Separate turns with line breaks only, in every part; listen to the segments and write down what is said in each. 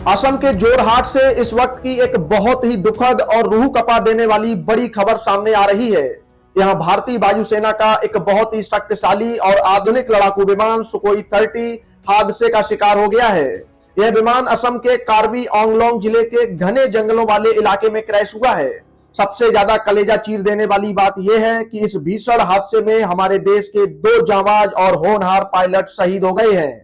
असम के जोरहाट से इस वक्त की एक बहुत ही दुखद और रूह कपा देने वाली बड़ी खबर सामने आ रही है। यहां भारतीय वायुसेना का एक बहुत ही शक्तिशाली और आधुनिक लड़ाकू विमान सुखोई 30 हादसे का शिकार हो गया है। यह विमान असम के कार्बी आंगलोंग जिले के घने जंगलों वाले इलाके में क्रैश हुआ है। सबसे ज्यादा कलेजा चीर देने वाली बात यह है कि इस भीषण हादसे में हमारे देश के 2 जांबाज और होनहार पायलट शहीद हो गए हैं।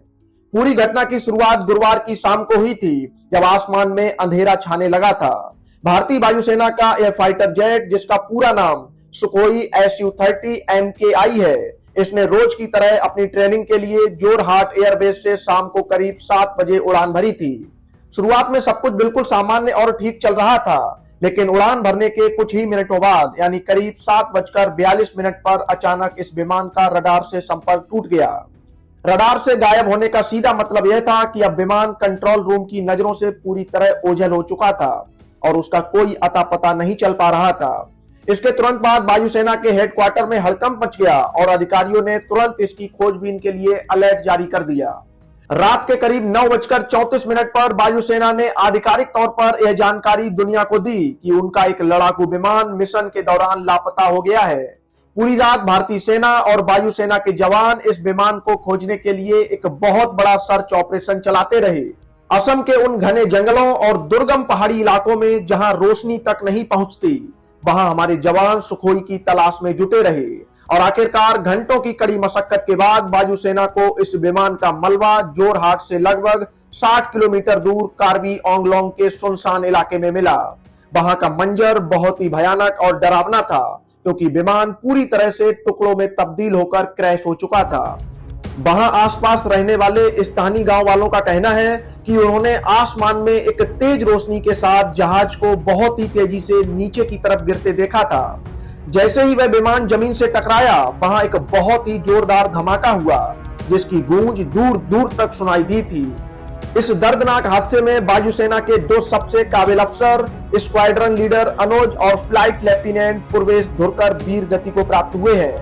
पूरी घटना की शुरुआत गुरुवार की शाम को हुई थी, जब आसमान में अंधेरा छाने लगा था। भारतीय वायुसेना का यह फाइटर जेट, जिसका पूरा नाम सुखोई Su-30 MKI है, इसने रोज की तरह अपनी ट्रेनिंग के लिए जोरहाट एयरबेस से शाम को करीब 7 बजे उड़ान भरी थी। शुरुआत में सब कुछ बिल्कुल सामान्य और ठीक चल रहा था, लेकिन उड़ान भरने के कुछ ही मिनटों बाद यानी करीब 7:42 पर अचानक इस विमान का रडार से संपर्क टूट गया। रडार से गायब होने का सीधा मतलब यह था कि अब विमान कंट्रोल रूम की नजरों से पूरी तरह ओझल हो चुका था और उसका कोई अता पता नहीं चल पा रहा था। इसके तुरंत बाद वायुसेना के हेडक्वार्टर में हड़कंप मच गया और अधिकारियों ने तुरंत इसकी खोजबीन के लिए अलर्ट जारी कर दिया। रात के करीब 9:34 पर वायुसेना ने आधिकारिक तौर पर यह जानकारी दुनिया को दी कि उनका एक लड़ाकू विमान मिशन के दौरान लापता हो गया है। पूरी रात भारतीय सेना और वायुसेना के जवान इस विमान को खोजने के लिए एक बहुत बड़ा सर्च ऑपरेशन चलाते रहे। असम के उन घने जंगलों और दुर्गम पहाड़ी इलाकों में जहां रोशनी तक नहीं पहुंचती, वहां हमारे जवान सुखोई की तलाश में जुटे रहे और आखिरकार घंटों की कड़ी मशक्कत के बाद वायुसेना को इस विमान का मलबा जोरहाट से लगभग 60 किलोमीटर दूर कार्बी आंगलोंग के सुनसान इलाके में मिला। वहां का मंजर बहुत ही भयानक और डरावना था, क्योंकि विमान पूरी तरह से टुकड़ों में तब्दील होकर क्रैश हो चुका था। वहां आसपास रहने वाले स्थानीय गांव वालों का कहना है कि उन्होंने आसमान में एक तेज रोशनी के साथ जहाज को बहुत ही तेजी से नीचे की तरफ गिरते देखा था। जैसे ही वह विमान जमीन से टकराया, वहां एक बहुत ही जोरदार धमाका हुआ, जिसकी गूंज दूर दूर तक सुनाई दी थी। इस दर्दनाक हादसे में वायुसेना के 2 सबसे काबिल अफसर, स्क्वाड्रन लीडर अनुज और फ्लाइट लेफ्टिनेंट पूर्वेश धुरकर वीर गति को प्राप्त हुए हैं।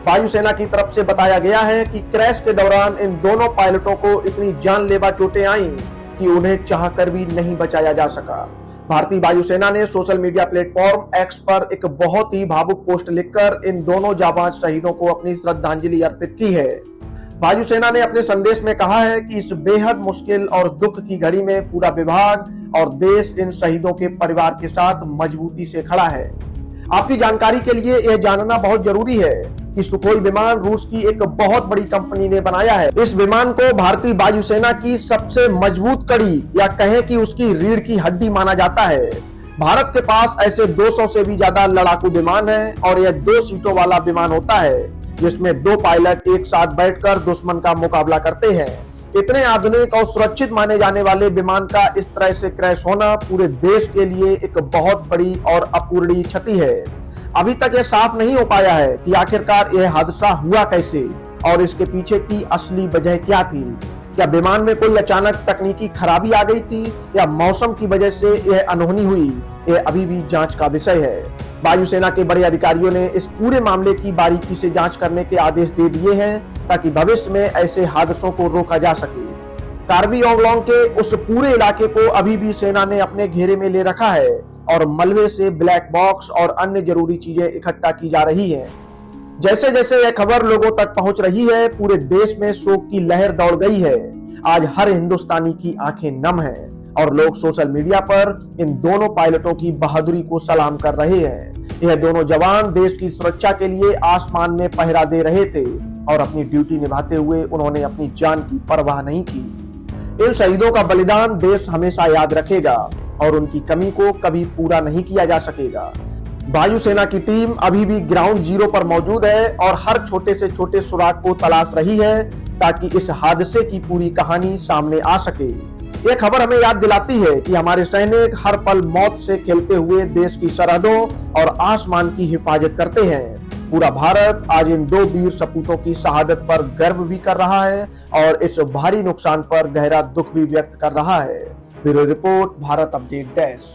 वायुसेना की तरफ से बताया गया है कि क्रैश के दौरान इन दोनों पायलटों को इतनी जानलेवा चोटें आईं कि उन्हें चाहकर भी नहीं बचाया जा सका। भारतीय वायुसेना ने सोशल मीडिया प्लेटफॉर्म X पर एक बहुत ही भावुक पोस्ट लिखकर इन दोनों जाबाज शहीदों को अपनी श्रद्धांजलि अर्पित की है। वायुसेना ने अपने संदेश में कहा है कि इस बेहद मुश्किल और दुख की घड़ी में पूरा विभाग और देश इन शहीदों के परिवार के साथ मजबूती से खड़ा है। आपकी जानकारी के लिए यह जानना बहुत जरूरी है कि सुखोई विमान रूस की एक बहुत बड़ी कंपनी ने बनाया है। इस विमान को भारतीय वायुसेना की सबसे मजबूत कड़ी या कहें कि उसकी रीढ़ की हड्डी माना जाता है। भारत के पास ऐसे 200 से भी ज्यादा लड़ाकू विमान है और यह 2 सीटों वाला विमान होता है, जिसमें 2 पायलट एक साथ बैठकर दुश्मन का मुकाबला करते हैं। इतने आधुनिक और सुरक्षित माने जाने वाले विमान का इस तरह से क्रैश होना पूरे देश के लिए एक बहुत बड़ी और अपूरणीय क्षति है। अभी तक यह साफ नहीं हो पाया है कि आखिरकार यह हादसा हुआ कैसे और इसके पीछे की असली वजह क्या थी। क्या विमान में कोई अचानक तकनीकी खराबी आ गई थी या मौसम की वजह से यह अनहोनी हुई, यह अभी भी जांच का विषय है। वायुसेना के बड़े अधिकारियों ने इस पूरे मामले की बारीकी से जांच करने के आदेश दे दिए हैं, ताकि भविष्य में ऐसे हादसों को रोका जा सके। कार्बी आंगलोंग के उस पूरे इलाके को अभी भी सेना ने अपने घेरे में ले रखा है और मलबे से ब्लैक बॉक्स और अन्य जरूरी चीजें इकट्ठा की जा रही हैं। जैसे जैसे यह खबर लोगों तक पहुंच रही है, पूरे देश में शोक की लहर दौड़ गई है। आज हर हिंदुस्तानी की आंखें नम हैं और लोग सोशल मीडिया पर इन दोनों पायलटों की बहादुरी को सलाम कर रहे हैं। यह दोनों जवान देश की सुरक्षा के लिए आसमान में पहरा दे रहे थे और अपनी ड्यूटी निभाते हुए उन्होंने अपनी जान की परवाह नहीं की। इन शहीदों का बलिदान देश हमेशा याद रखेगा और उनकी कमी को कभी पूरा नहीं किया जा सकेगा। वायुसेना की टीम अभी भी ग्राउंड जीरो पर मौजूद है और हर छोटे से छोटे सुराग को तलाश रही है, ताकि इस हादसे की पूरी कहानी सामने आ सके। यह खबर हमें याद दिलाती है कि हमारे सैनिक हर पल मौत से खेलते हुए देश की सरहदों और आसमान की हिफाजत करते हैं। पूरा भारत आज इन 2 वीर सपूतों की शहादत पर गर्व भी कर रहा है और इस भारी नुकसान पर गहरा दुख भी व्यक्त कर रहा है। Bureau report, Bharat update desk.